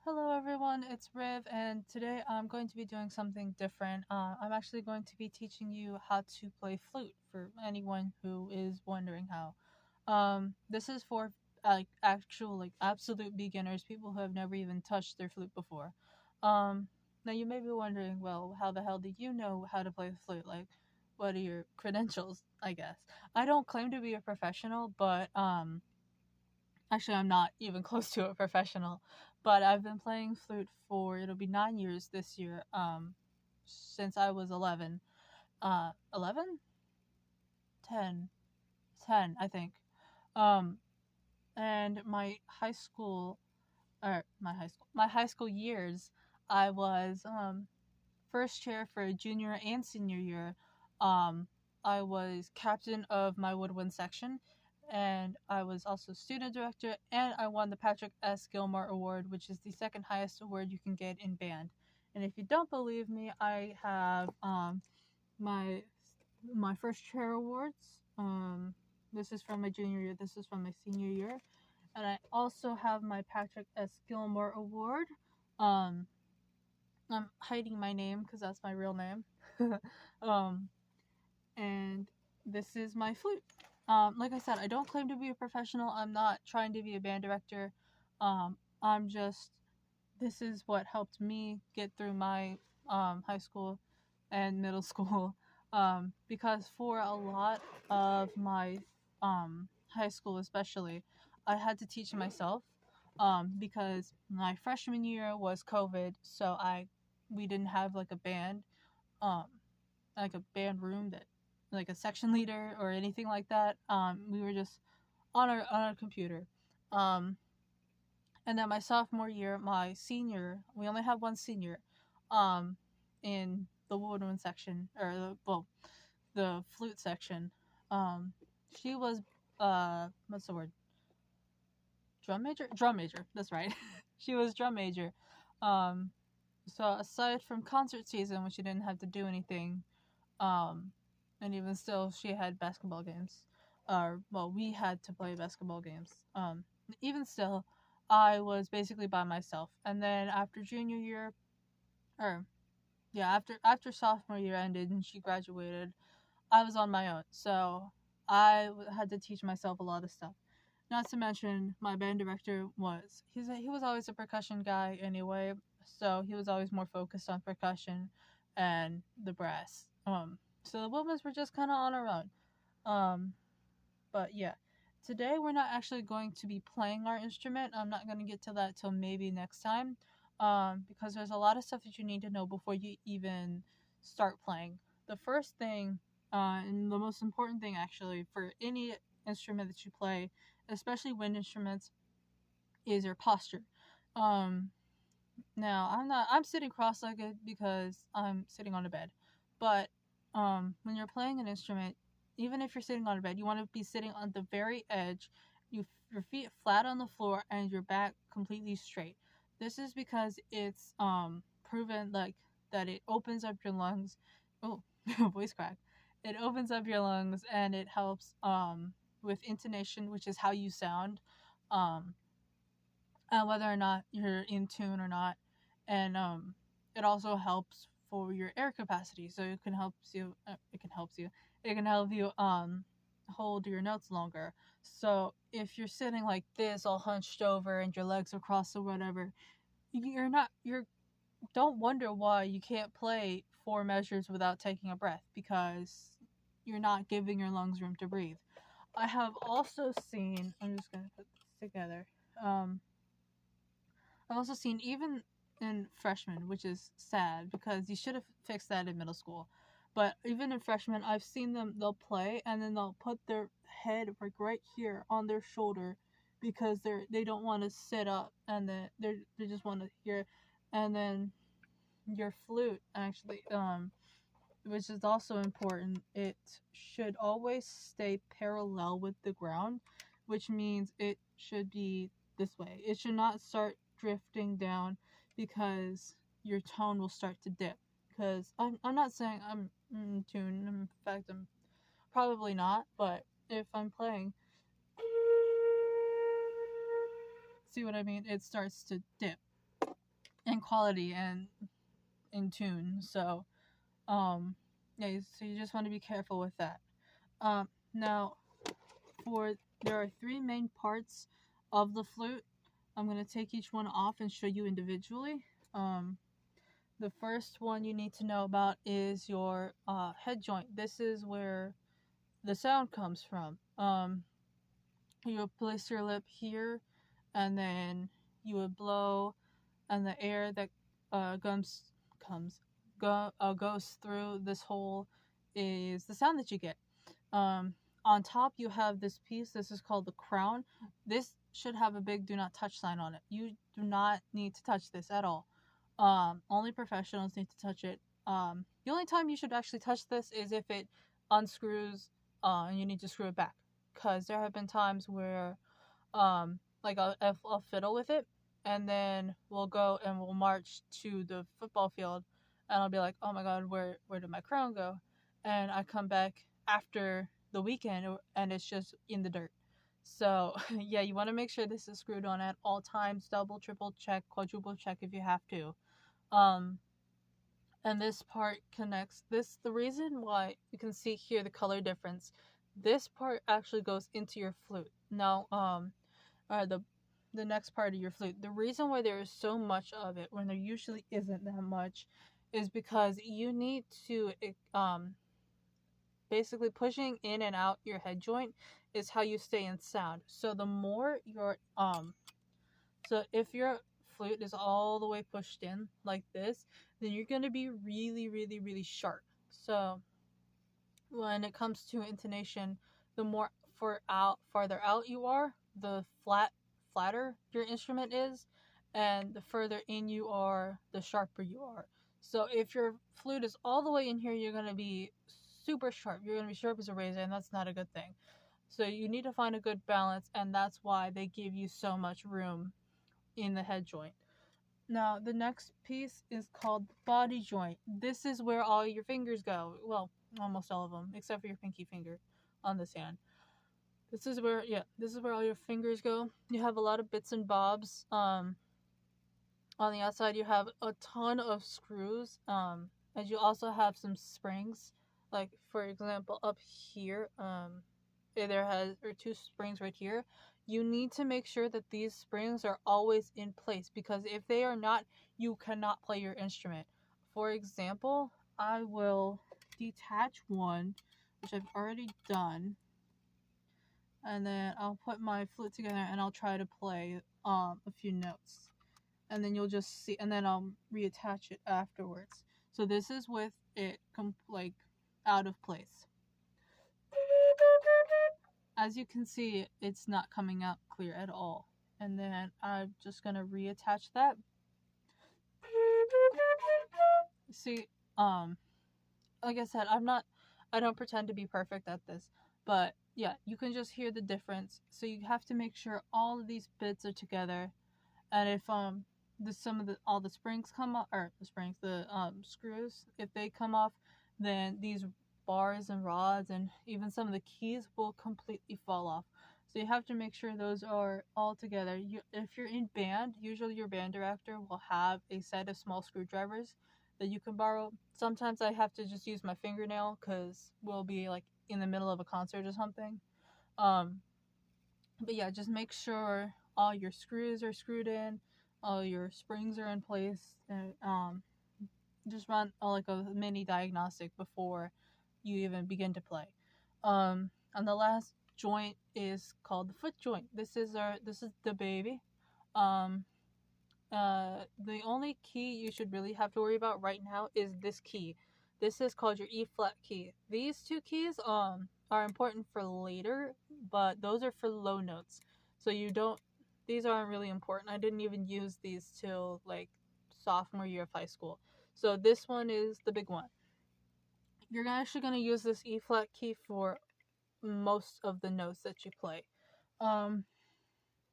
Hello everyone, it's Riv, and today I'm going to be doing something different. I'm actually going to be teaching you how to play flute for anyone who is wondering how. This is for actual absolute beginners, people who have never even touched their flute before. Um, Now you may be wondering, well, how the hell do you know how to play the flute? Like, what are your credentials? I guess I don't claim to be a professional, but actually, I'm not even close to a professional, but I've been playing flute for it'll be 9 years this year. Since I was 11. 11? 10. 10, I think. Um, and my high school years, I was first chair for junior and senior year. Um, I was captain of my woodwind section, and I was also student director, and I won the Patrick S. Gilmore Award, which is the second highest award you can get in band. And if you don't believe me, I have my my first chair awards. This is from my junior year. This is from my senior year, and I also have my Patrick S. Gilmore Award. Um, I'm hiding my name because that's my real name. um, and this is my flute. Like I said, I don't claim to be a professional. I'm not trying to be a band director. I'm just, this is what helped me get through my high school and middle school. Because for a lot of my high school, especially, I had to teach myself. Because my freshman year was COVID, so we didn't have like a band, um, like a band room that, like a section leader or anything like that. We were just on our computer. Um, and then my sophomore year, my senior, we only had one senior, um, in the woodwind section or the flute section. Um, she was what's the word? Drum major. Drum major. That's right. She was drum major. Um, so aside from concert season, when she didn't have to do anything, um, and even still, she had basketball games. Well, we had to play basketball games. Even still, I was basically by myself. And then after junior year, or yeah, after sophomore year ended and she graduated, I was on my own. So had to teach myself a lot of stuff. Not to mention, my band director he was always a percussion guy anyway, so he was always more focused on percussion and the brass. So the women's were just kind of on our own. Um, but yeah, today we're not actually going to be playing our instrument. I'm not going to get to that till maybe next time, because there's a lot of stuff that you need to know before you even start playing. The first thing, and the most important thing actually for any instrument that you play, especially wind instruments, is your posture. Um, Now I'm sitting cross-legged because I'm sitting on a bed. But when you're playing an instrument, even if you're sitting on a bed, you want to be sitting on the very edge, your feet flat on the floor and your back completely straight. This is because it's proven like that it opens up your lungs. Oh, voice crack. It opens up your lungs and it helps with intonation, which is how you sound. Um Whether or not you're in tune or not, and it also helps for your air capacity, so it can help you hold your notes longer. So if you're sitting like this all hunched over and your legs are crossed or whatever, you're don't wonder why you can't play four measures without taking a breath, because you're not giving your lungs room to breathe. I have also seen, I'm just gonna put this together. um I've also seen, even in freshmen, which is sad because you should have fixed that in middle school. But even in freshmen, I've seen they'll play and then they'll put their head like right here on their shoulder because they don't want to sit up, and then they just want to hear. And then your flute actually, which is also important, it should always stay parallel with the ground, which means it should be this way. It should not start drifting down, because your tone will start to dip. Because I'm not saying I'm in tune. In fact, I'm probably not. But if I'm playing, see what I mean? It starts to dip. and quality and in tune. So yeah, so you just want to be careful with that. Now for there are three main parts of the flute. I'm going to take each one off and show you individually. Um, the first one you need to know about is your head joint. This is where the sound comes from. You would place your lip here, and then you would blow, and the air that comes comes goes through this hole is the sound that you get. Um, on top, you have this piece. This is called the crown. This should have a big "Do not touch" sign on it. You do not need to touch this at all. Only professionals need to touch it. The only time you should actually touch this is if it unscrews, and you need to screw it back. Cause there have been times where, like I'll fiddle with it, and then we'll go and we'll march to the football field, and I'll be like, oh my god, where did my crown go? And I come back after the weekend, and it's just in the dirt. So yeah, you want to make sure this is screwed on at all times. Double, triple check, quadruple check if you have to. Um, and this part connects this. The reason why you can see here the color difference. This part actually goes into your flute. Now, the next part of your flute. The reason why there is so much of it when there usually isn't that much is because you need to basically pushing in and out your head joint is how you stay in sound. So the more your so if your flute is all the way pushed in like this, then you're going to be really really sharp. So when it comes to intonation, the more farther out you are, the flatter your instrument is, and the further in you are, the sharper you are. So if your flute is all the way in here, you're gonna be super sharp. You're gonna be sharp as a razor, and that's not a good thing. So you need to find a good balance, and that's why they give you so much room in the head joint. Now, the next piece is called the body joint. This is where all your fingers go. Well, almost all of them, except for your pinky finger on this hand. This is where all your fingers go. You have a lot of bits and bobs. On the outside, you have a ton of screws. And you also have some springs. Like, for example, up here, there are two springs right here. You need to make sure that these springs are always in place, because if they are not, you cannot play your instrument. For example, I will detach one, which I've already done, and then I'll put my flute together and I'll try to play a few notes, and then you'll just see, and then I'll reattach it afterwards. So this is with it like out of place. As you can see, it's not coming out clear at all. And then I'm just gonna reattach that. See, like I said, I don't pretend to be perfect at this, but yeah, you can just hear the difference. So you have to make sure all of these bits are together, and if some of the all the springs come off, or the screws, if they come off, then these bars and rods and even some of the keys will completely fall off. So you have to make sure those are all together. If you're in band, usually your band director will have a set of small screwdrivers that you can borrow. Sometimes I have to just use my fingernail because we'll be like in the middle of a concert or something. Um, but yeah, just make sure all your screws are screwed in, all your springs are in place, and just run like a mini diagnostic before you even begin to play. And the last joint is called the foot joint. This is the baby. Um, the only key you should really have to worry about right now is this key. This is called your E flat key. These two keys are important for later, but those are for low notes. So you don't these aren't really important. I didn't even use these till like sophomore year of high school. So this one is the big one. You're actually going to use this E flat key for most of the notes that you play. Um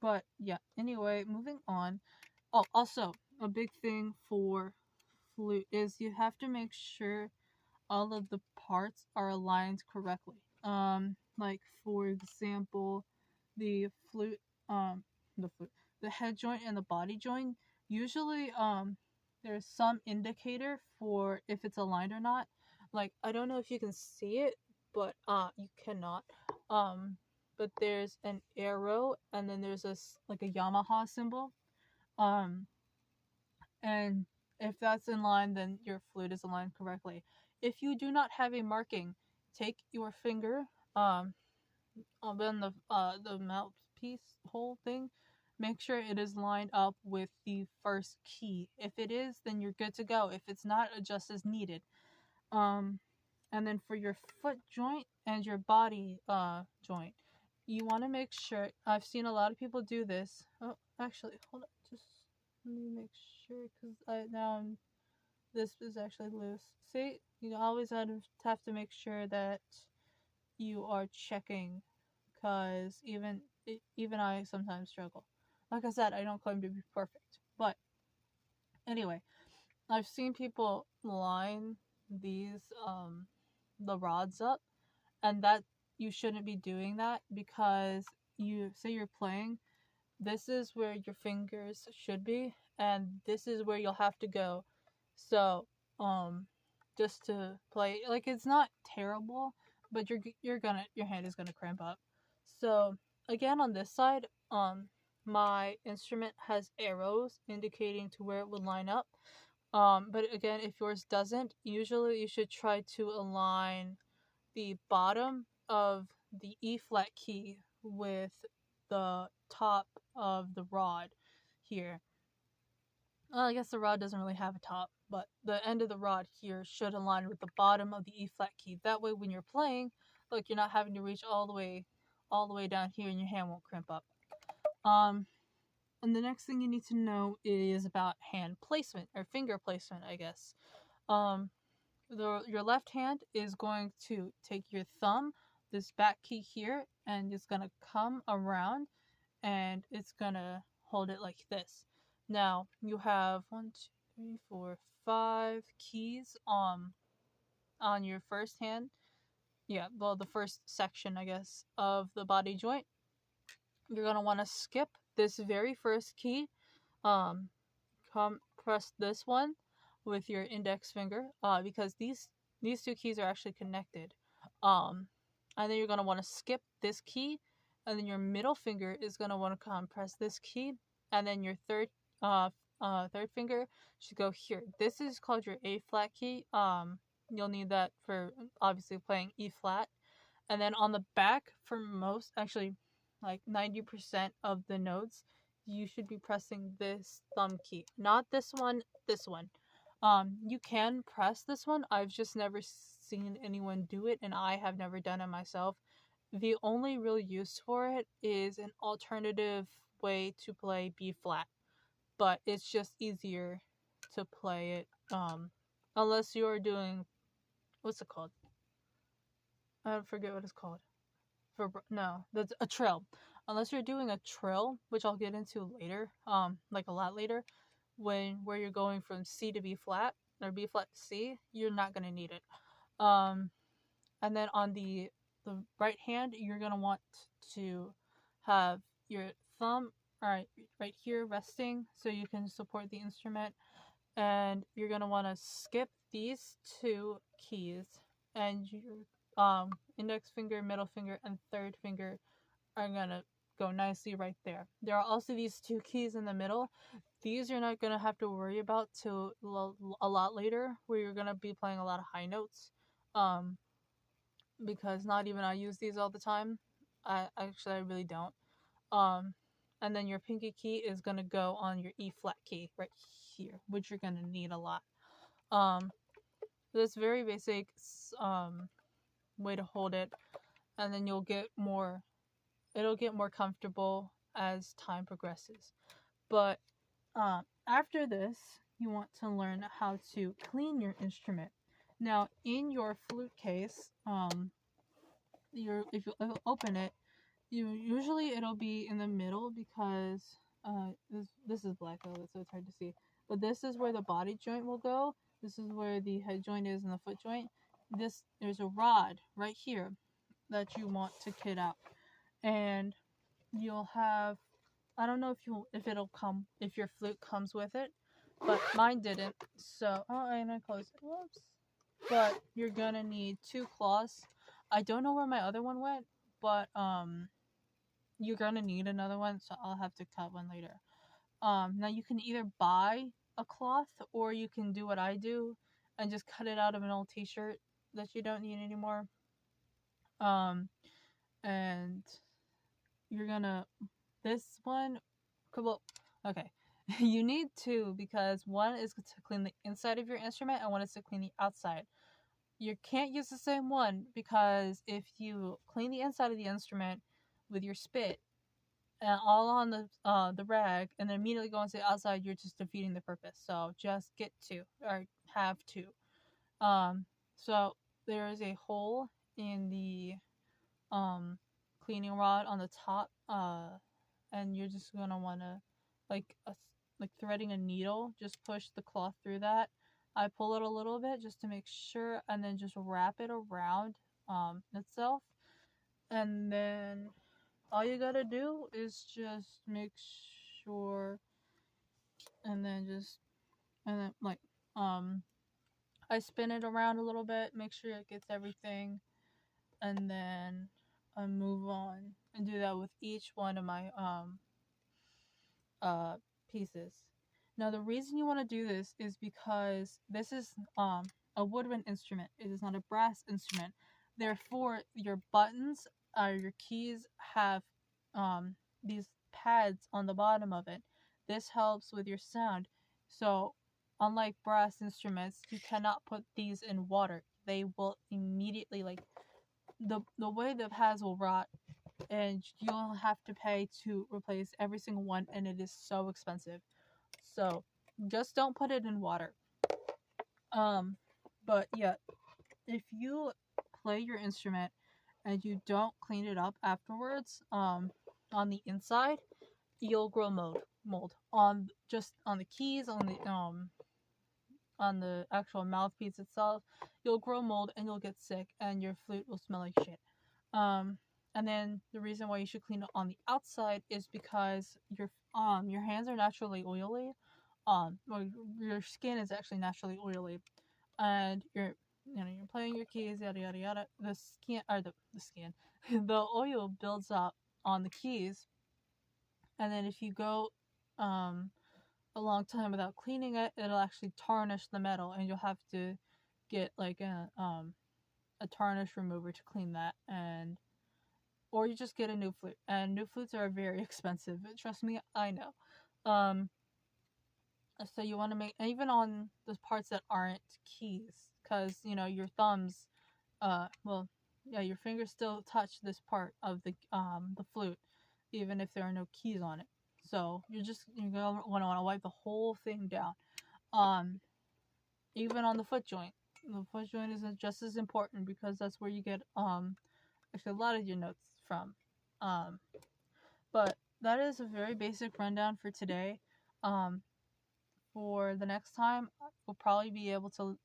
but yeah, anyway, moving on. Oh, also, a big thing for flute is you have to make sure all of the parts are aligned correctly. Like for example, the flute, the flute, the head joint and the body joint. Usually, there's some indicator for if it's aligned or not. Like, I don't know if you can see it, but you cannot. Um, but there's an arrow, and then there's like a Yamaha symbol. Um, and if that's in line, then your flute is aligned correctly. If you do not have a marking, take your finger, on the mouthpiece hole thing. Make sure it is lined up with the first key. If it is, then you're good to go. If it's not, adjust as needed. Um, and then for your foot joint and your body joint, you want to make sure. I've seen a lot of people do this. Oh, actually, hold on, just let me make sure because this is actually loose. See, you always have to make sure that you are checking, because even I sometimes struggle. Like I said, I don't claim to be perfect, but anyway, I've seen people line these the rods up, and that you shouldn't be doing that, because you say you're playing, this is where your fingers should be, and this is where you'll have to go. So just to play, like, it's not terrible, but your hand is gonna cramp up. So again, on this side, my instrument has arrows indicating to where it would line up. But again, if yours doesn't, usually you should try to align the bottom of the E flat key with the top of the rod here. Well, I guess the rod doesn't really have a top, but the end of the rod here should align with the bottom of the E flat key. That way, when you're playing, look, you're not having to reach all the way down here, and your hand won't cramp up. And the next thing you need to know is about hand placement, or finger placement, I guess. Your left hand is going to take your thumb, this back key here, and it's gonna come around, and it's gonna hold it like this. Now you have 1, 2, 3, 4, 5 keys on your first hand. Yeah, well, the first section, I guess, of the body joint. You're gonna want to skip this very first key. Press this one with your index finger, because these two keys are actually connected. And then you're gonna want to skip this key, and then your middle finger is gonna want to come press this key, and then your third finger should go here. This is called your A flat key. You'll need that for obviously playing E flat. And then on the back, for most, actually, like 90% of the notes, you should be pressing this thumb key. Not this one, this one. You can press this one. I've just never seen anyone do it, and I have never done it myself. The only real use for it is an alternative way to play B flat, but it's just easier to play it, unless you're doing, what's it called? I forget what it's called. No, that's a trill. Unless you're doing a trill, which I'll get into later, like a lot later, where you're going from C to B flat or B flat to C, you're not gonna need it. And then on the right hand, you're gonna want to have your thumb right here resting, so you can support the instrument, and you're gonna want to skip these two keys, and your index finger, middle finger, and third finger are gonna go nicely right there. There are also these two keys in the middle. These you're not gonna have to worry about till a lot later, where you're gonna be playing a lot of high notes, because not even I use these all the time. I really don't. And then your pinky key is gonna go on your E flat key right here, which you're gonna need a lot. This very basic way to hold it, and then it'll get more comfortable as time progresses. But after this, you want to learn how to clean your instrument. Now, in your flute case, if you open it, usually it'll be in the middle, because this is black, so it's hard to see. But this is where the body joint will go. This is where the head joint is and the foot joint. There's a rod right here that you want to kit out, and you'll have, I don't know if your flute comes with it, but mine didn't. So, oh, and I closed it. Whoops. But you're gonna need 2 cloths. I don't know where my other one went, but you're gonna need another one, so I'll have to cut one later. Now you can either buy a cloth or you can do what I do and just cut it out of an old t-shirt that you don't need anymore. Um, and you're gonna this one, well, okay. You need 2 because one is to clean the inside of your instrument and one is to clean the outside. You can't use the same one because if you clean the inside of the instrument with your spit and all on the rag and then immediately go into the outside, you're just defeating the purpose. So just get 2 or have 2. Um, so there is a hole in the um cleaning rod on the top, and you're just gonna wanna like like threading a needle, just push the cloth through that. I pull it a little bit just to make sure, and then just wrap it around itself, and then all you gotta do is just make sure, and then just and then like I spin it around a little bit, make sure it gets everything, and then I move on and do that with each one of my uh pieces. Now the reason you want to do this is because this is a woodwind instrument. It is not a brass instrument. Therefore, your buttons or your keys have these pads on the bottom of it. This helps with your sound. So, unlike brass instruments, you cannot put these in water. They will immediately like the way the pads will rot, and you'll have to pay to replace every single one, and it is so expensive. So just don't put it in water. But yeah, if you play your instrument and you don't clean it up afterwards, on the inside, you'll grow mold on just on the keys, on the actual mouthpiece itself. You'll grow mold and you'll get sick, and your flute will smell like shit. Um, and then the reason why you should clean it on the outside is because your hands are naturally oily. Well, your skin is actually naturally oily, and you're playing your keys, yada yada yada. The skin or the skin, the oil builds up on the keys, and then if you go a long time without cleaning it, it'll actually tarnish the metal, and you'll have to get like a tarnish remover to clean that, and or you just get a new flute. And new flutes are very expensive. Trust me, I know. Um, so you want to make even on the parts that aren't keys, because your thumbs, well, yeah, your fingers still touch this part of the flute, even if there are no keys on it. So you're gonna want to wipe the whole thing down. Um, even on the foot joint. The foot joint is just as important because that's where you get actually a lot of your notes from. Um, but that is a very basic rundown for today. Um, for the next time, we'll probably be able to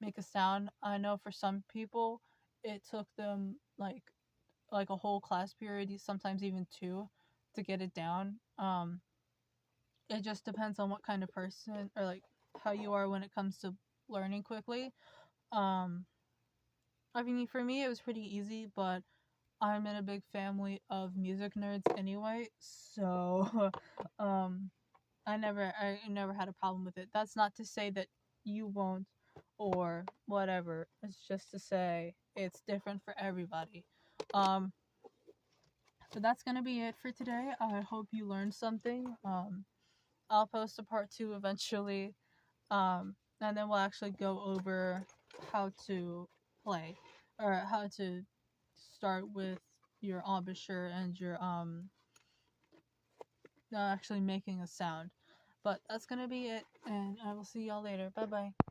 make a sound. I know for some people, it took them like a whole class period, sometimes even 2, to get it down. It just depends on what kind of person or like how you are when it comes to learning quickly. Um, I mean, for me, it was pretty easy, but I'm in a big family of music nerds anyway, so um, I never had a problem with it. That's not to say that you won't or whatever. It's just to say it's different for everybody. Um, so that's gonna be it for today. I hope you learned something. I'll post a part 2 eventually. And then we'll actually go over how to play or how to start with your embouchure and your actually making a sound. But that's gonna be it, and I will see y'all later. Bye bye.